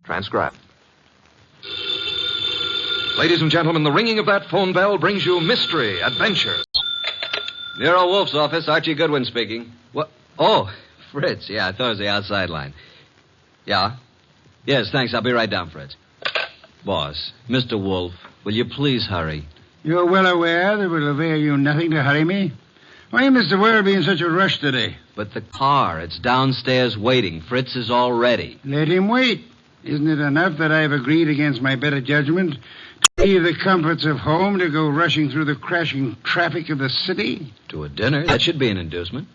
Transcribed. Ladies and gentlemen, the ringing of that phone bell brings you mystery, adventure. Nero Wolfe's office, Archie Goodwin speaking. What? Oh, Fritz. Yeah, I thought it was the outside line. Yeah? Yes, thanks. I'll be right down, Fritz. Boss, Mr. Wolfe, will you please hurry? You're well aware that it will avail you nothing to hurry me. Why must the world be in such a rush today? But the car, it's downstairs waiting. Fritz is all ready. Let him wait. Isn't it enough that I've agreed against my better judgment to leave the comforts of home to go rushing through the crashing traffic of the city? To a dinner? That should be an inducement.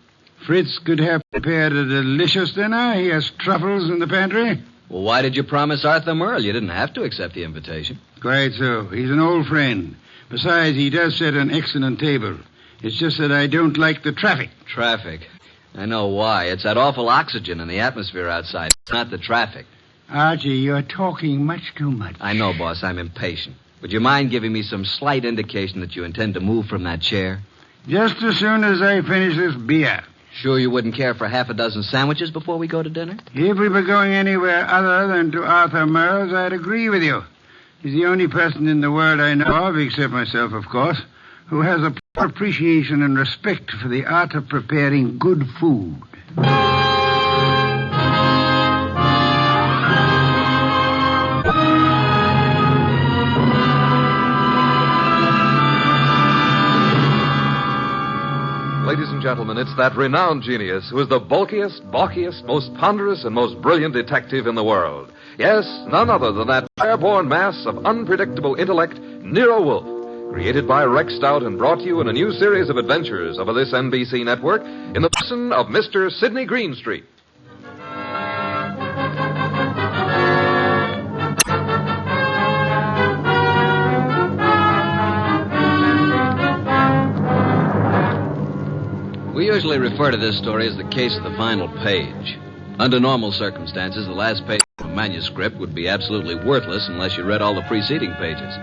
Fritz could have prepared a delicious dinner. He has truffles in the pantry. Well, why did you promise Arthur Merle? You didn't have to accept the invitation. Quite so. He's an old friend. Besides, he does set an excellent table. It's just that I don't like the traffic. Traffic? I know why. It's that awful oxygen in the atmosphere outside. It's not the traffic. Archie, you're talking much too much. I know, boss. I'm impatient. Would you mind giving me some slight indication that you intend to move from that chair? Just as soon as I finish this beer. Sure you wouldn't care for half a dozen sandwiches before we go to dinner? If we were going anywhere other than to Arthur Merle's, I'd agree with you. He's the only person in the world I know of, except myself, of course, who has a proper appreciation and respect for the art of preparing good food. Ladies and gentlemen, it's that renowned genius who is the bulkiest, balkiest, most ponderous, and most brilliant detective in the world. Yes, none other than that airborne mass of unpredictable intellect, Nero Wolfe, created by Rex Stout and brought to you in a new series of adventures over this NBC network in the person of Mr. Sidney Greenstreet. We usually refer to this story as the case of the final page. Under normal circumstances, the last page of a manuscript would be absolutely worthless unless you read all the preceding pages.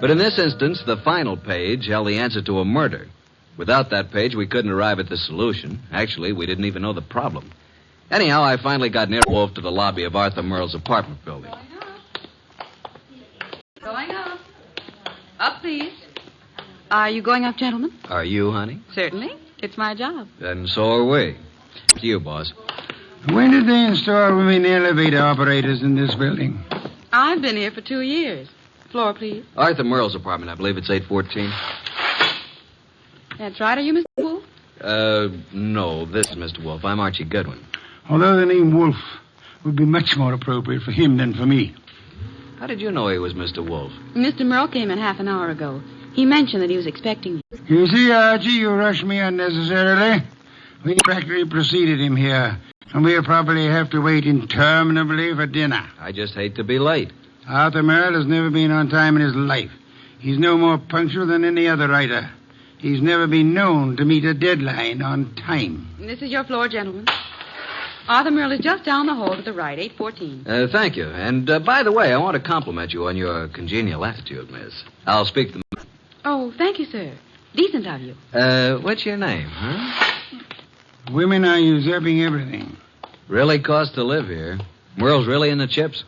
But in this instance, the final page held the answer to a murder. Without that page, we couldn't arrive at the solution. Actually, we didn't even know the problem. Anyhow, I finally got Nero Wolfe to the lobby of Arthur Merle's apartment building. Going up. Up, please. Are you going up, gentlemen? Are you, honey? Certainly. It's my job. And so are we. To you, boss. When did they install women elevator operators in this building? I've been here for 2 years. Floor, please. Arthur Merle's apartment, I believe it's 814. That's right. Are you Mr. Wolfe? No, this is Mr. Wolfe. I'm Archie Goodwin. Although the name Wolfe would be much more appropriate for him than for me. How did you know he was Mr. Wolfe? Mr. Merle came in half an hour ago. He mentioned that he was expecting you. You see, Archie, you rushed me unnecessarily. We practically preceded him here, and we'll probably have to wait interminably for dinner. I just hate to be late. Arthur Merle has never been on time in his life. He's no more punctual than any other writer. He's never been known to meet a deadline on time. This is your floor, gentlemen. Arthur Merle is just down the hall to the right, 814. Thank you. And, by the way, I want to compliment you on your congenial attitude, miss. I'll speak to the... Oh, thank you, sir. Decent of you. What's your name, huh? Women are usurping everything. Really costs to live here. Merle's really in the chips.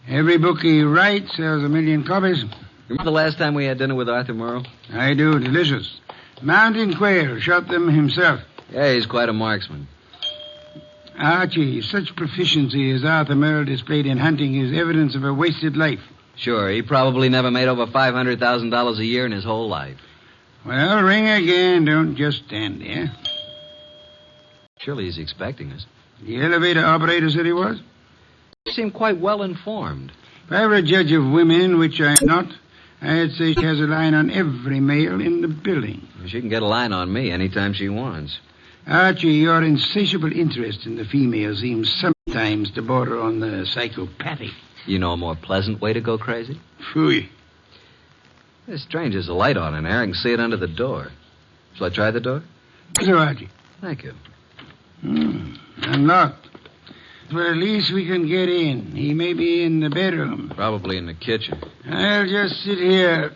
Every book he writes sells 1 million copies. Remember the last time we had dinner with Arthur Merle? I do. Delicious. Mountain quail. Shot them himself. Yeah, he's quite a marksman. Archie, such proficiency as Arthur Merle displayed in hunting is evidence of a wasted life. Sure, he probably never made over $500,000 a year in his whole life. Well, ring again. Don't just stand there. Surely he's expecting us. The elevator operator said he was? He seemed quite well informed. If I were a judge of women, which I'm not, I'd say she has a line on every male in the building. She can get a line on me anytime she wants. Archie, your insatiable interest in the female seems sometimes to border on the psychopathic. You know a more pleasant way to go crazy? Phooey. It's strange, there's a light on in there. I can see it under the door. Shall I try the door? So, Archie. Thank you. Unlocked. But at least we can get in. He may be in the bedroom. Probably in the kitchen. I'll just sit here.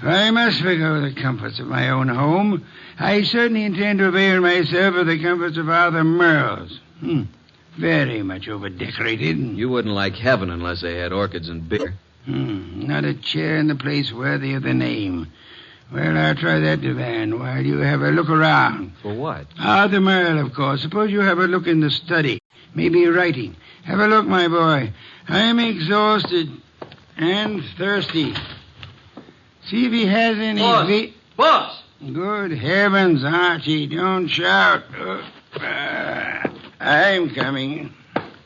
I must forgo the comforts of my own home. I certainly intend to avail myself of the comforts of Arthur Merle's. Very much over-decorated. You wouldn't like heaven unless they had orchids and beer. Not a chair in the place worthy of the name. Well, I'll try that divan while you have a look around. For what? Arthur Merle, of course. Suppose you have a look in the study. Maybe writing. Have a look, my boy. I'm exhausted and thirsty. See if he has any... Boss! Good heavens, Archie, don't shout. I'm coming.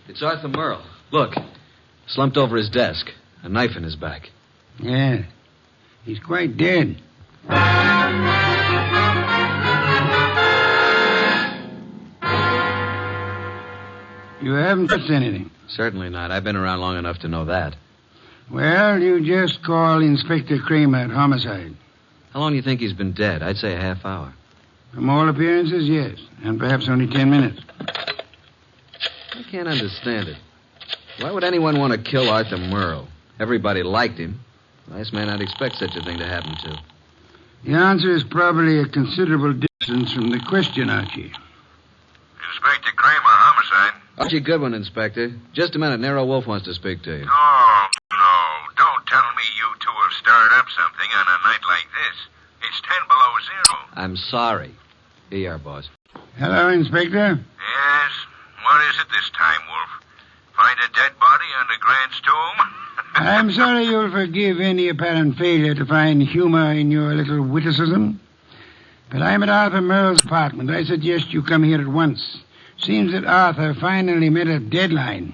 It's Arthur Merle. Look, slumped over his desk, a knife in his back. Yeah, he's quite dead. You haven't touched anything? Certainly not. I've been around long enough to know that. Well, you just call Inspector Kramer at homicide. How long do you think he's been dead? I'd say a half hour. From all appearances, yes. And perhaps only 10 minutes. I can't understand it. Why would anyone want to kill Arthur Merle? Everybody liked him. Last man I'd expect such a thing to happen to. The answer is probably a considerable distance from the question, Archie. Inspector Kramer, homicide. Archie Goodwin, Inspector. Just a minute. Nero Wolfe wants to speak to you. Oh, no. Don't tell me you two have stirred up something on a night like this. It's 10 below 0. I'm sorry. Here you are, boss. Hello, Inspector. Yes? What is it this time, Wolf? Find a dead body under Grant's tomb? I'm sorry you'll forgive any apparent failure to find humor in your little witticism. But I'm at Arthur Merle's apartment. I suggest you come here at once. Seems that Arthur finally met a deadline.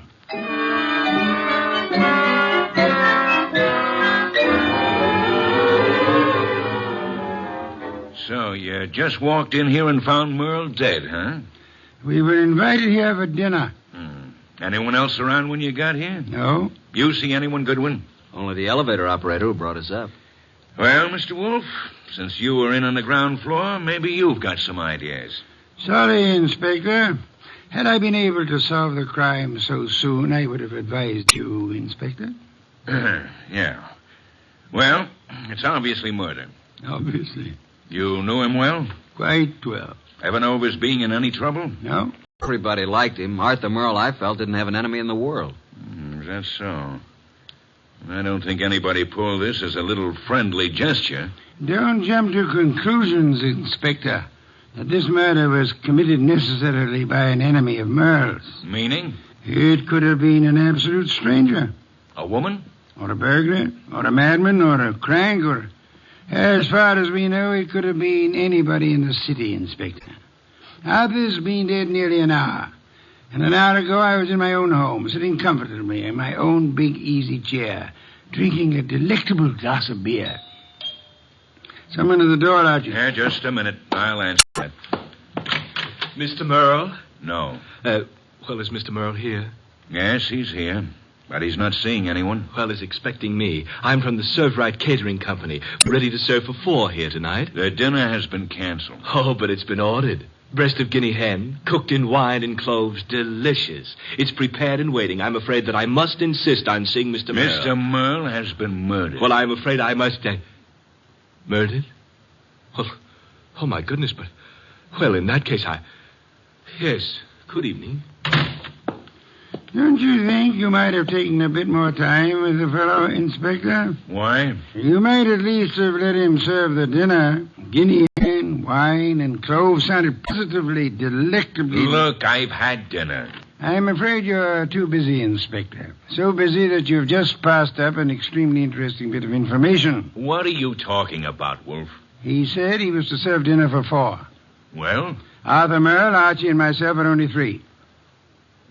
So you just walked in here and found Merle dead, huh? We were invited here for dinner. Anyone else around when you got here? No? You see anyone, Goodwin? Only the elevator operator who brought us up. Well, Mr. Wolfe, since you were in on the ground floor, maybe you've got some ideas. Sorry, Inspector. Had I been able to solve the crime so soon, I would have advised you, Inspector. Yeah. Well, it's obviously murder. Obviously. You knew him well? Quite well. Ever know of his being in any trouble? No? Everybody liked him. Arthur Merle, I felt, didn't have an enemy in the world. Is that so? I don't think anybody pulled this as a little friendly gesture. Don't jump to conclusions, Inspector, that this murder was committed necessarily by an enemy of Merle's. Meaning? It could have been an absolute stranger. A woman? Or a burglar, or a madman, or a crank, or... As far as we know, it could have been anybody in the city, Inspector. Arthur's been dead nearly an hour. And an hour ago, I was in my own home, sitting comfortably in my own big easy chair, drinking a delectable glass of beer. Someone at the door, Archie. Yeah, just a minute. I'll answer that. Mr. Merle? No. Well, is Mr. Merle here? Yes, he's here. But he's not seeing anyone. Well, he's expecting me. I'm from the Serve Right Catering Company. We're ready to serve for 4 here tonight. The dinner has been canceled. Oh, but it's been ordered. Breast of guinea hen, cooked in wine and cloves, delicious. It's prepared and waiting. I'm afraid that I must insist on seeing Mr. Merle. Mr. Merle has been murdered. Well, I'm afraid I must... Murdered? Well, oh, my goodness, but... Well, in that case, Yes, good evening. Don't you think you might have taken a bit more time with the fellow, Inspector? Why? You might at least have let him serve the dinner. Guinea hen, wine, and cloves sounded positively delectably... Look, I've had dinner. I'm afraid you're too busy, Inspector. So busy that you've just passed up an extremely interesting bit of information. What are you talking about, Wolf? He said he was to serve dinner for 4. Well? Arthur Merle, Archie, and myself are only 3.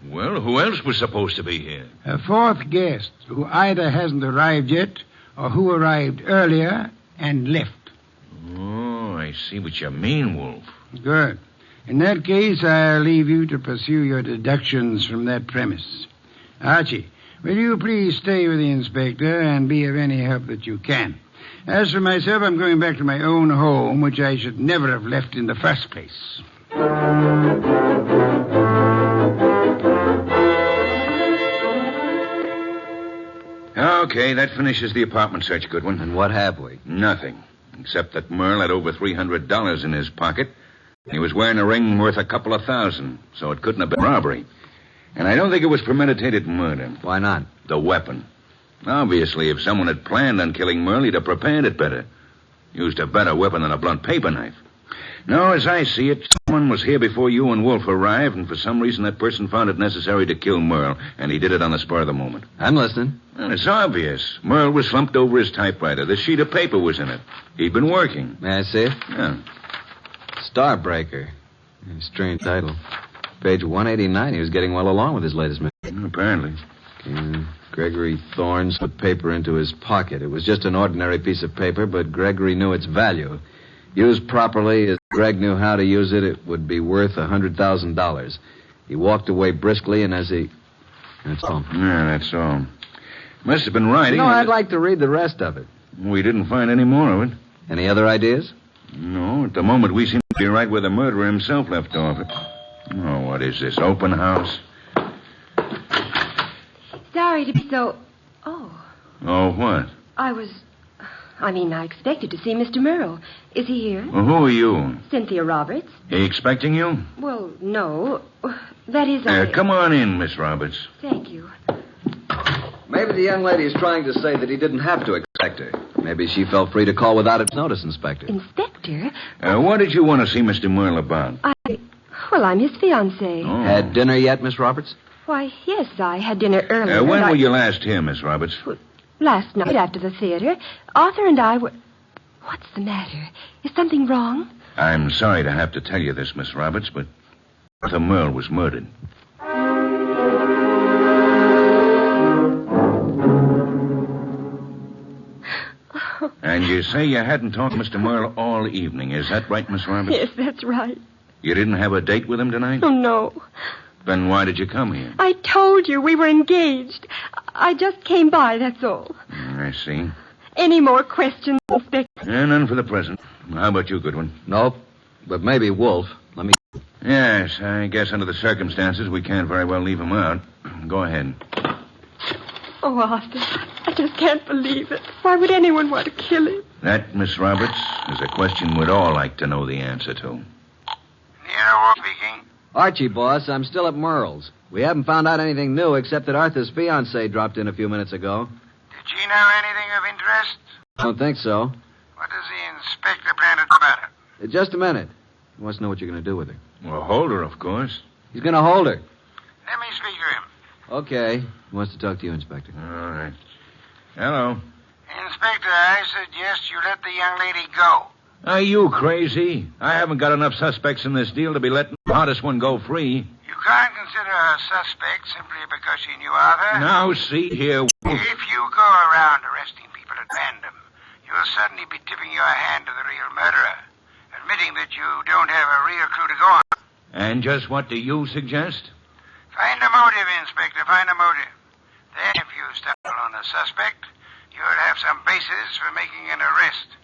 Well, who else was supposed to be here? A 4th guest who either hasn't arrived yet or who arrived earlier and left. Oh, I see what you mean, Wolf. Good. In that case, I'll leave you to pursue your deductions from that premise. Archie, will you please stay with the inspector and be of any help that you can? As for myself, I'm going back to my own home, which I should never have left in the first place. Okay, that finishes the apartment search, Goodwin. And what have we? Nothing, except that Merle had over $300 in his pocket. He was wearing a ring worth a couple of $1,000, so it couldn't have been robbery. And I don't think it was premeditated murder. Why not? The weapon. Obviously, if someone had planned on killing Merle, he'd have prepared it better. Used a better weapon than a blunt paper knife. No, as I see it, someone was here before you and Wolfe arrived, and for some reason that person found it necessary to kill Merle, and he did it on the spur of the moment. I'm listening. And it's obvious. Merle was slumped over his typewriter. The sheet of paper was in it. He'd been working. May I see it? Yeah. Starbreaker. Strange title. Page 189. He was getting well along with his latest mission. Apparently. Gregory Thorne slipped paper into his pocket. It was just an ordinary piece of paper, but Gregory knew its value. Used properly, as Greg knew how to use it, it would be worth $100,000. He walked away briskly, and as he... That's all. Yeah, that's all. Must have been writing. No, I'd like to read the rest of it. We didn't find any more of it. Any other ideas? No, at the moment we seem to be right where the murderer himself left off. Oh, what is this, open house? Sorry to be so... Oh. Oh, what? I expected to see Mr. Merle. Is he here? Well, who are you? Cynthia Roberts. He expecting you? Well, no. That is, Come on in, Miss Roberts. Thank you. Maybe the young lady is trying to say that he didn't have to expect her. Maybe she felt free to call without its notice, Inspector. Inspector? What did you want to see Mr. Merle about? I'm his fiancée. Oh. Had dinner yet, Miss Roberts? Why, yes, I had dinner earlier. When were you last here, Miss Roberts? Last night after the theater. Arthur and I were... What's the matter? Is something wrong? I'm sorry to have to tell you this, Miss Roberts, but Arthur Merle was murdered. And you say you hadn't talked to Mr. Merle all evening. Is that right, Miss Roberts? Yes, that's right. You didn't have a date with him tonight? Oh, no. Then why did you come here? I told you we were engaged. I just came by, that's all. I see. Any more questions, Inspector? None for the present. How about you, Goodwin? Nope. But maybe Wolfe. Let me... Yes, I guess under the circumstances, we can't very well leave him out. Go ahead. Oh, Arthur, I just can't believe it. Why would anyone want to kill him? That, Miss Roberts, is a question we'd all like to know the answer to. Nero Wolfe speaking. Archie, boss, I'm still at Merle's. We haven't found out anything new except that Arthur's fiancée dropped in a few minutes ago. Did she know anything of interest? Don't think so. What does the inspector plan to do about her? Just a minute. He wants to know what you're going to do with her. Well, hold her, of course. He's going to hold her. Let me speak to him. Okay. He wants to talk to you, Inspector. All right. Hello. Inspector, I suggest you let the young lady go. Are you crazy? I haven't got enough suspects in this deal to be letting the hottest one go free. You can't consider her a suspect simply because she knew Arthur. Now, see here. If you go around arresting people at random, you'll suddenly be tipping your hand to the real murderer, admitting that you don't have a real clue to go on. And just what do you suggest? Find a motive, Inspector, find a motive. Then, if you stumble on a suspect, you'll have some basis for making an arrest.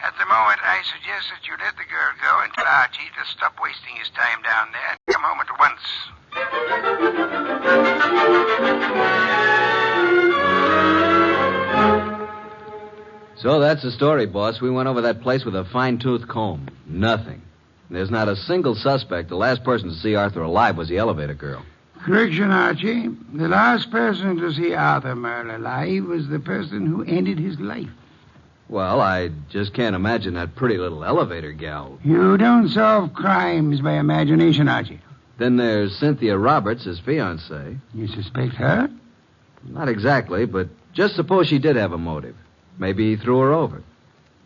At the moment, I suggest that you let the girl go and tell Archie to stop wasting his time down there and come home at once. So that's the story, boss. We went over that place with a fine-tooth comb. Nothing. There's not a single suspect. The last person to see Arthur alive was the elevator girl. Correction, Archie. The last person to see Arthur Merle alive was the person who ended his life. Well, I just can't imagine that pretty little elevator gal. You don't solve crimes by imagination, Archie. Then there's Cynthia Roberts, his fiancée. You suspect her? Not exactly, but just suppose she did have a motive. Maybe he threw her over.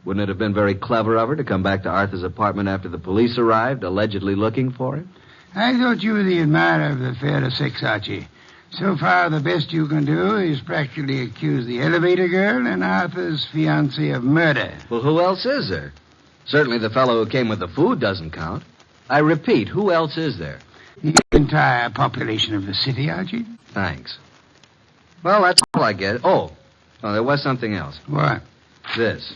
Wouldn't it have been very clever of her to come back to Arthur's apartment after the police arrived, allegedly looking for him? I thought you were the admirer of the fairer sex, Archie. So far, the best you can do is practically accuse the elevator girl and Arthur's fiancé of murder. Well, who else is there? Certainly the fellow who came with the food doesn't count. I repeat, who else is there? The entire population of the city, Archie. Thanks. Well, that's all I get. Oh, there was something else. What? This.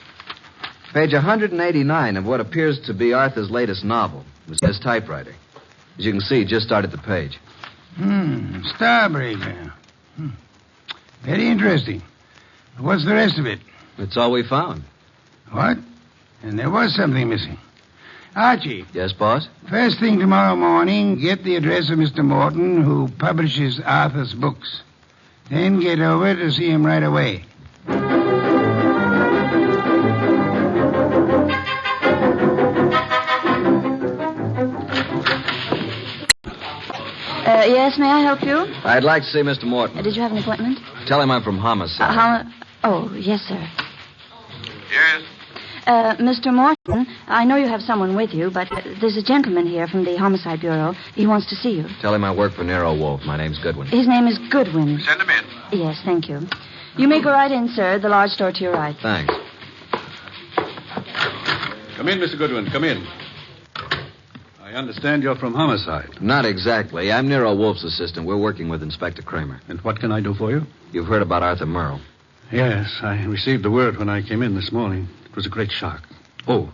Page 189 of what appears to be Arthur's latest novel. It was his typewriter. As you can see, just started the page. Starbreaker. Very interesting. What's the rest of it? That's all we found. What? And there was something missing. Archie, Yes, boss? first thing tomorrow morning, get the address of Mr. Morton, who publishes Arthur's books. Then get over to see him right away. Yes, may I help you? I'd like to see Mr. Morton. Did you have an appointment? Tell him I'm from Homicide. Oh, yes, sir. Yes? Mr. Morton, I know you have someone with you, but there's a gentleman here from the Homicide Bureau. He wants to see you. Tell him I work for Nero Wolfe. My name's Goodwin. His name is Goodwin. Send him in. Yes, thank you. You may go right in, sir. The large door to your right. Thanks. Come in, Mr. Goodwin. Come in. I understand you're from Homicide. Not exactly. I'm Nero Wolfe's assistant. We're working with Inspector Kramer. And what can I do for you? You've heard about Arthur Merle. Yes, I received the word when I came in this morning. It was a great shock. Oh,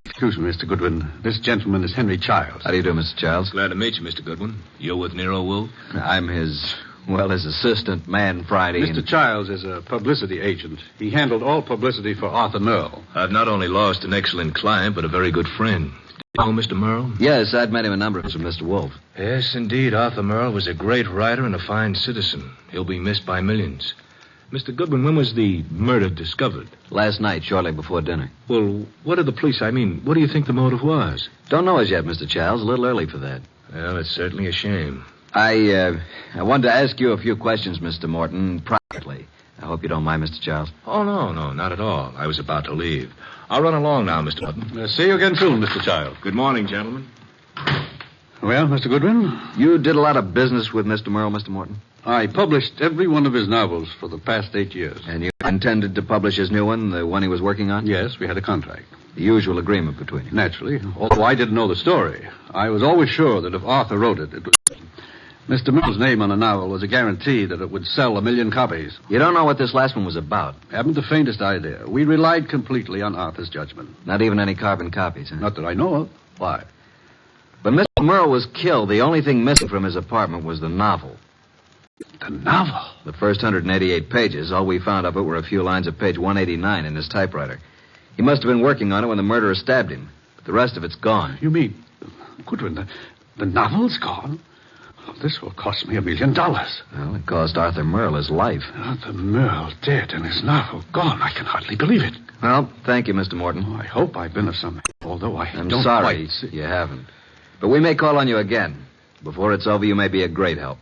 excuse me, Mr. Goodwin. This gentleman is Henry Childs. How do you do, Mr. Childs? Glad to meet you, Mr. Goodwin. You're with Nero Wolfe? I'm his assistant, Man Friday. Mr. Childs is a publicity agent. He handled all publicity for Arthur Merle. I've not only lost an excellent client, but a very good friend. Do you know Mr. Merle? Yes, I'd met him a number of times from Mr. Wolfe. Yes, indeed. Arthur Merle was a great writer and a fine citizen. He'll be missed by millions. Mr. Goodwin, when was the murder discovered? Last night, shortly before dinner. Well, what did the police, what do you think the motive was? Don't know as yet, Mr. Childs. A little early for that. Well, it's certainly a shame. I wanted to ask you a few questions, Mr. Morton, privately. I hope you don't mind, Mr. Childs. Oh, no, not at all. I was about to leave. I'll run along now, Mr. Morton. See you again soon, Mr. Childs. Good morning, gentlemen. Well, Mr. Goodwin, You did a lot of business with Mr. Merle, Mr. Morton? I published every one of his novels for the past 8 years. And you intended to publish his new one, the one he was working on? Yes, we had a contract. The usual agreement between you. Naturally, although I didn't know the story. I was always sure that if Arthur wrote it, it was... Mr. Merle's name on a novel was a guarantee that it would sell 1 million copies. You don't know what this last one was about? Haven't the faintest idea. We relied completely on Arthur's judgment. Not even any carbon copies, huh? Not that I know of. Why? When Mr. Merle was killed, the only thing missing from his apartment was the novel. The novel? The first 188 pages, all we found of it were a few lines of page 189 in his typewriter. He must have been working on it when the murderer stabbed him. But the rest of it's gone. You mean... Goodwin, the novel's gone? Oh, this will cost me $1 million. Well, it cost Arthur Merle his life. Arthur Merle dead and his novel gone. I can hardly believe it. Well, thank you, Mr. Morton. Oh, I hope I've been of some help, although I'm don't sorry quite... you haven't. But we may call on you again. Before it's over, you may be a great help.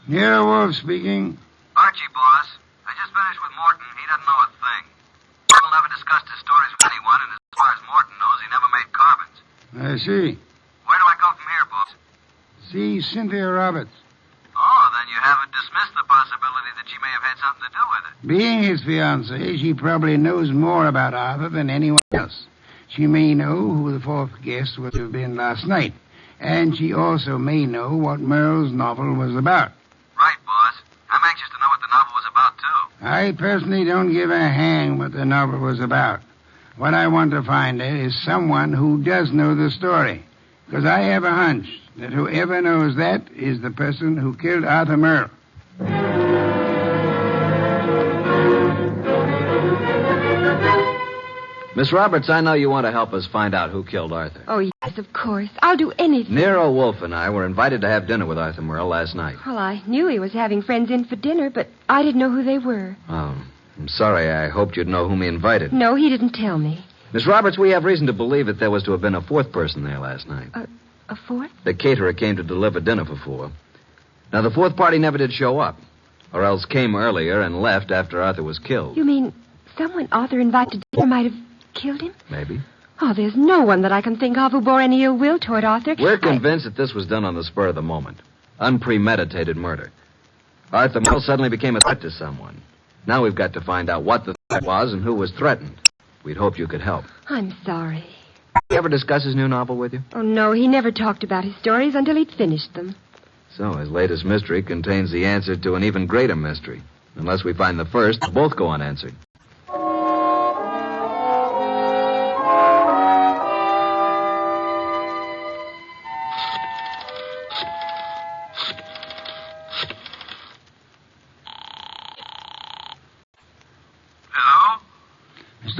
Nero Wolfe speaking. Archie, boss. I just finished with Morton. He doesn't know a thing. Merle never discussed his stories with anyone, and as far as Morton knows, he never made carbons. I see. Where do I go from here, boss? See Cynthia Roberts. Oh, then you haven't dismissed the possibility that she may have had something to do with it. Being his fiancée, she probably knows more about Arthur than anyone else. She may know who the fourth guest would have been last night. And she also may know what Merle's novel was about. Right, boss. I'm anxious to know what the novel was about, too. I personally don't give a hang what the novel was about. What I want to find is someone who does know the story. Because I have a hunch that whoever knows that is the person who killed Arthur Merle. Miss Roberts, I know you want to help us find out who killed Arthur. Oh, yes, of course. I'll do anything. Nero Wolfe and I were invited to have dinner with Arthur Merle last night. Well, I knew he was having friends in for dinner, but I didn't know who they were. Oh, I'm sorry. I hoped you'd know whom he invited. No, he didn't tell me. Miss Roberts, we have reason to believe that there was to have been a fourth person there last night. A fourth? The caterer came to deliver dinner for 4. Now, the fourth party never did show up, or else came earlier and left after Arthur was killed. You mean someone Arthur invited to dinner might have killed him? Maybe. Oh, there's no one that I can think of who bore any ill will toward Arthur. We're convinced that this was done on the spur of the moment. Unpremeditated murder. Arthur Merle suddenly became a threat to someone. Now we've got to find out what the threat was and who was threatened. We'd hoped you could help. I'm sorry. He ever discuss his new novel with you? Oh, no, he never talked about his stories until he'd finished them. So his latest mystery contains the answer to an even greater mystery. Unless we find the first, they'll both go unanswered.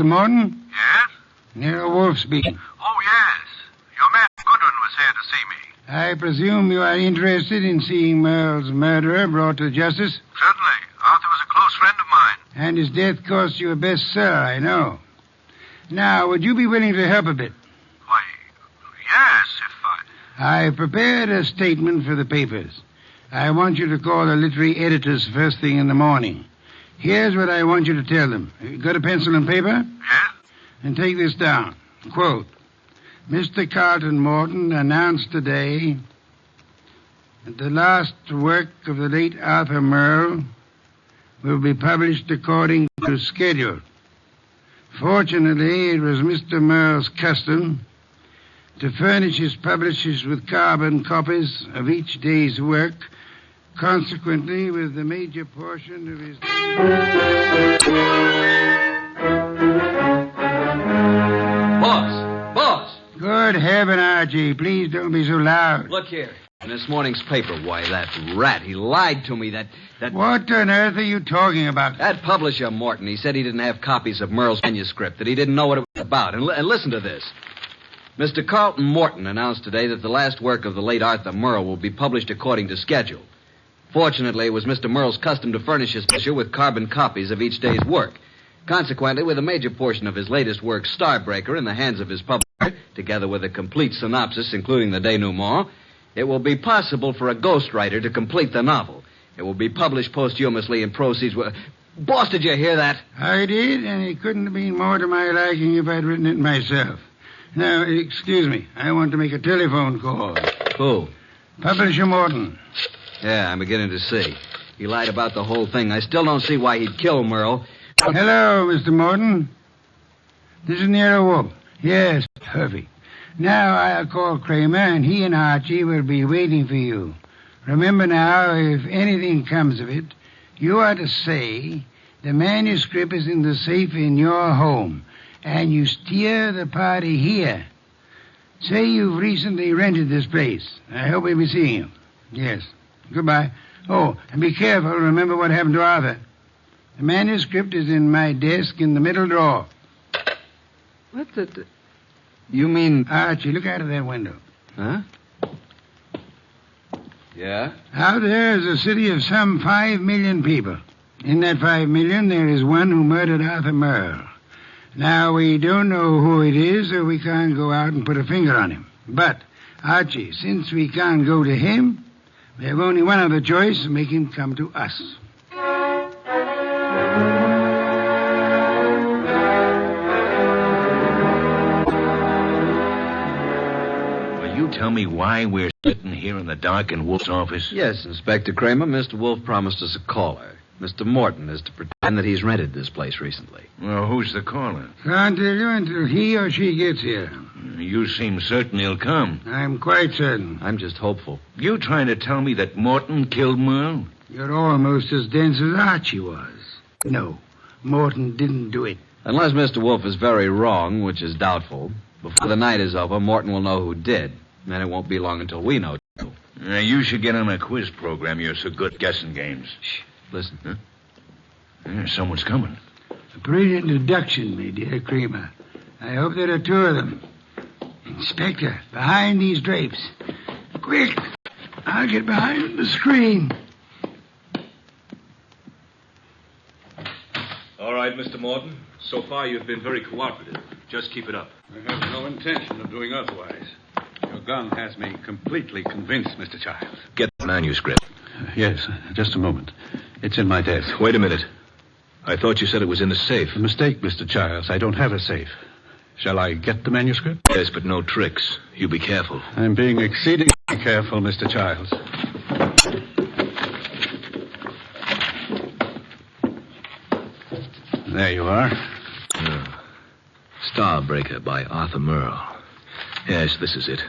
Mr. Morton? Yes? Nero Wolfe speaking. Oh, yes. Your man Goodwin was here to see me. I presume you are interested in seeing Merle's murderer brought to justice? Certainly. Arthur was a close friend of mine. And his death cost you a bestseller, I know. Now, would you be willing to help a bit? Why, yes, if I... I prepared a statement for the papers. I want you to call the literary editors first thing in the morning. Here's what I want you to tell them. You got a pencil and paper? Yes? And take this down. Quote, Mr. Carlton Morton announced today that the last work of the late Arthur Merle will be published according to schedule. Fortunately, it was Mr. Merle's custom to furnish his publishers with carbon copies of each day's work. Consequently, with the major portion of his... Boss! Good heaven, Archie, please don't be so loud. Look here. In this morning's paper, why, that rat, he lied to me, that... What on earth are you talking about? That publisher, Morton, he said he didn't have copies of Merle's manuscript, that he didn't know what it was about. And listen to this. Mr. Carlton Morton announced today that the last work of the late Arthur Merle will be published according to schedule. Fortunately, it was Mr. Merle's custom to furnish his publisher with carbon copies of each day's work. Consequently, with a major portion of his latest work, Starbreaker, in the hands of his publisher, together with a complete synopsis, including the denouement, it will be possible for a ghostwriter to complete the novel. It will be published posthumously and proceeds with... Boss, did you hear that? I did, and it couldn't have been more to my liking if I'd written it myself. Now, excuse me. I want to make a telephone call. Who? Publisher Morton. Yeah, I'm beginning to see. He lied about the whole thing. I still don't see why he'd kill Merle. Hello, Mr. Morton. This is Nero Wolfe. Yes, perfect. Now I'll call Kramer, and he and Archie will be waiting for you. Remember now, if anything comes of it, you are to say the manuscript is in the safe in your home, and you steer the party here. Say you've recently rented this place. I hope we'll be seeing you. Yes. Goodbye. Oh, and be careful. Remember what happened to Arthur. The manuscript is in my desk in the middle drawer. What the... You mean... Archie, look out of that window. Huh? Yeah? Out there is a city of some 5 million people. In that 5 million, there is one who murdered Arthur Merle. Now, we don't know who it is, so we can't go out and put a finger on him. But, Archie, since we can't go to him, we have only one other choice: make him come to us. Will you tell me why we're sitting here in the dark in Wolf's office? Yes, Inspector Kramer. Mr. Wolfe promised us a caller. Mr. Morton is to pretend that he's rented this place recently. Well, who's the caller? Can't tell you until he or she gets here. You seem certain he'll come. I'm quite certain. I'm just hopeful. You trying to tell me that Morton killed Merle? You're almost as dense as Archie was. No, Morton didn't do it. Unless Mr. Wolfe is very wrong, which is doubtful, before the night is over, Morton will know who did. And then it won't be long until we know. You should get on a quiz program. You're so good guessing games. Shh. Listen. Huh? Someone's coming. A brilliant deduction, my dear Kramer. I hope there are two of them. Inspector, behind these drapes. Quick! I'll get behind the screen. All right, Mr. Morton. So far, you've been very cooperative. Just keep it up. I have no intention of doing otherwise. Your gun has me completely convinced, Mr. Childs. Get the manuscript. Yes, just a moment. It's in my desk. Wait a minute. I thought you said it was in the safe. A mistake, Mr. Childs. I don't have a safe. Shall I get the manuscript? Yes, but no tricks. You be careful. I'm being exceedingly careful, Mr. Childs. There you are. Starbreaker by Arthur Merle. Yes, this is it.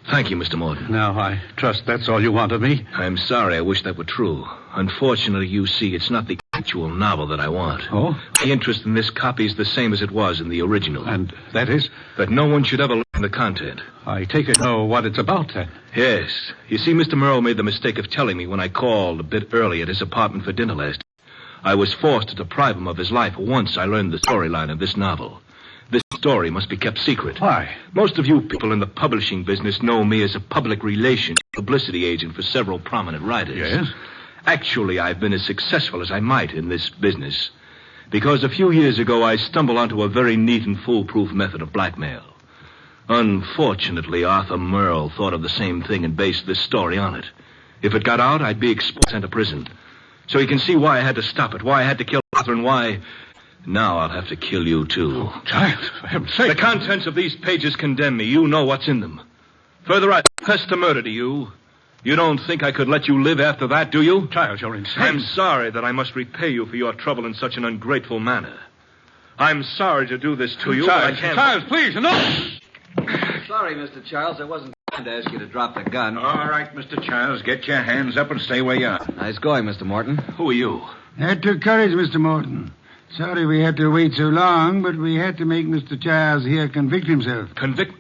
Thank you, Mr. Morton. Now, I trust that's all you want of me. I'm sorry. I wish that were true. Unfortunately, you see, it's not the actual novel that I want. Oh? The interest in this copy is the same as it was in the original. And that is? That no one should ever learn the content. I take it know what it's about, then. Yes. You see, Mr. Merle made the mistake of telling me when I called a bit early at his apartment for dinner last. I was forced to deprive him of his life once I learned the storyline of this novel. This story must be kept secret. Why? Most of you people in the publishing business know me as a public relations publicity agent for several prominent writers. Yes? Actually, I've been as successful as I might in this business. Because a few years ago, I stumbled onto a very neat and foolproof method of blackmail. Unfortunately, Arthur Merle thought of the same thing and based this story on it. If it got out, I'd be exposed and sent to prison. So you can see why I had to stop it, why I had to kill Arthur, and why... Now I'll have to kill you, too. Oh, Giles, for heaven's sake. The contents of these pages condemn me. You know what's in them. Further, I confess to murder to you. You don't think I could let you live after that, do you? Giles, you're insane. I'm sorry that I must repay you for your trouble in such an ungrateful manner. I'm sorry to do this to you, Giles, but I can't... Giles, please, enough! Sorry, Mr. Childs. I wasn't trying to ask you to drop the gun. All right, Mr. Childs, get your hands up and stay where you are. Nice going, Mr. Morton. Who are you? That took courage, Mr. Morton. Sorry we had to wait so long, but we had to make Mr. Childs here convict himself. Convict?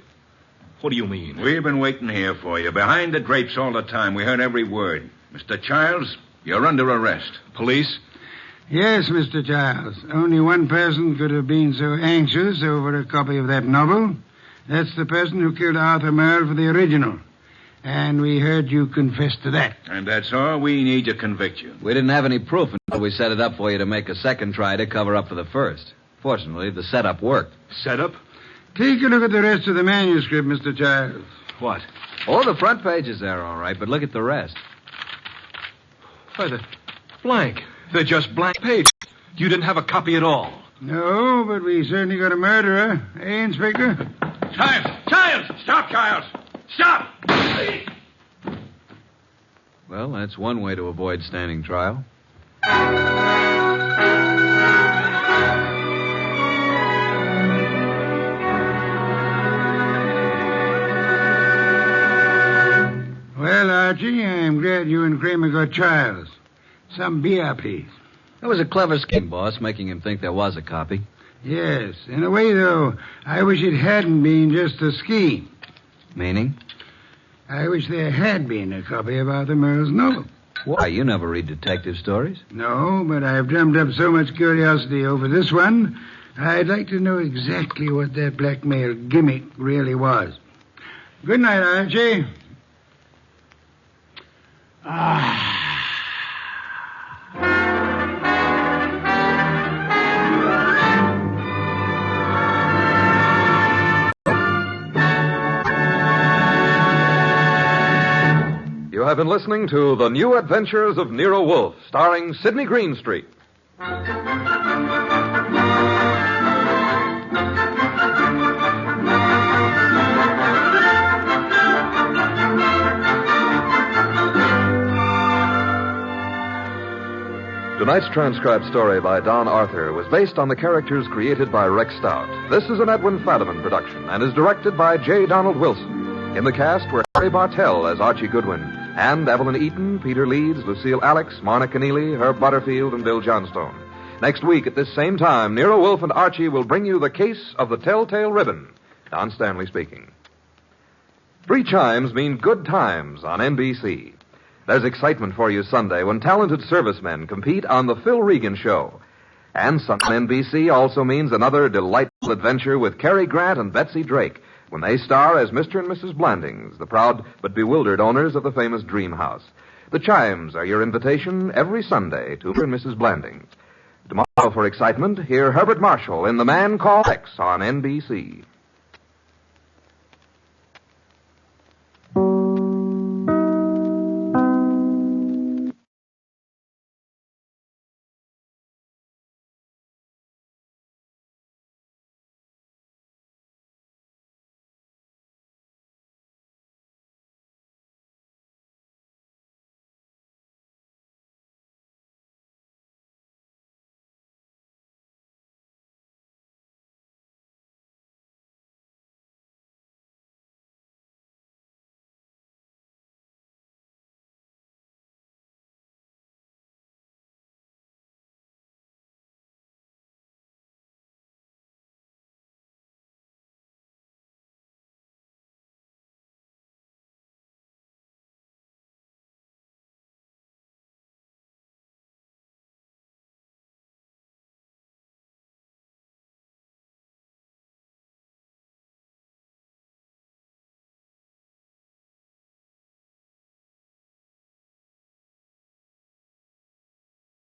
What do you mean? We've been waiting here for you, behind the drapes all the time. We heard every word. Mr. Childs, you're under arrest. Police? Yes, Mr. Childs. Only one person could have been so anxious over a copy of that novel. That's the person who killed Arthur Merle for the original. And we heard you confess to that. And that's all we need to convict you. We didn't have any proof until we set it up for you to make a second try to cover up for the first. Fortunately, the setup worked. Setup? Take a look at the rest of the manuscript, Mr. Childs. What? Oh, the front page is there, all right, but look at the rest. Why, they're blank. They're just blank pages. You didn't have a copy at all. No, but we certainly got a murderer. Eh, Inspector? Childs! Childs! Stop, Childs! Stop! Well, that's one way to avoid standing trial. Well, Archie, I'm glad you and Kramer got Childs. Some beer, please. That was a clever scheme, boss, making him think there was a copy. Yes. In a way, though, I wish it hadn't been just a scheme. Meaning? I wish there had been a copy of Arthur Merle's novel. Why, you never read detective stories. No, but I've drummed up so much curiosity over this one, I'd like to know exactly what that blackmail gimmick really was. Good night, Archie. You have been listening to The New Adventures of Nero Wolfe, starring Sidney Greenstreet. Tonight's transcribed story by Don Arthur was based on the characters created by Rex Stout. This is an Edwin Fadiman production and is directed by J. Donald Wilson. In the cast were Harry Bartell as Archie Goodwin, and Evelyn Eaton, Peter Leeds, Lucille Alex, Marna Keneally, Herb Butterfield, and Bill Johnstone. Next week at this same time, Nero Wolfe and Archie will bring you the case of the Telltale Ribbon. Don Stanley speaking. 3 chimes mean good times on NBC. There's excitement for you Sunday when talented servicemen compete on The Phil Regan Show. And Sunday on NBC also means another delightful adventure with Cary Grant and Betsy Drake when they star as Mr. and Mrs. Blandings, the proud but bewildered owners of the famous Dream House. The chimes are your invitation every Sunday to Mr. and Mrs. Blandings. Tomorrow for excitement, hear Herbert Marshall in The Man Called X on NBC.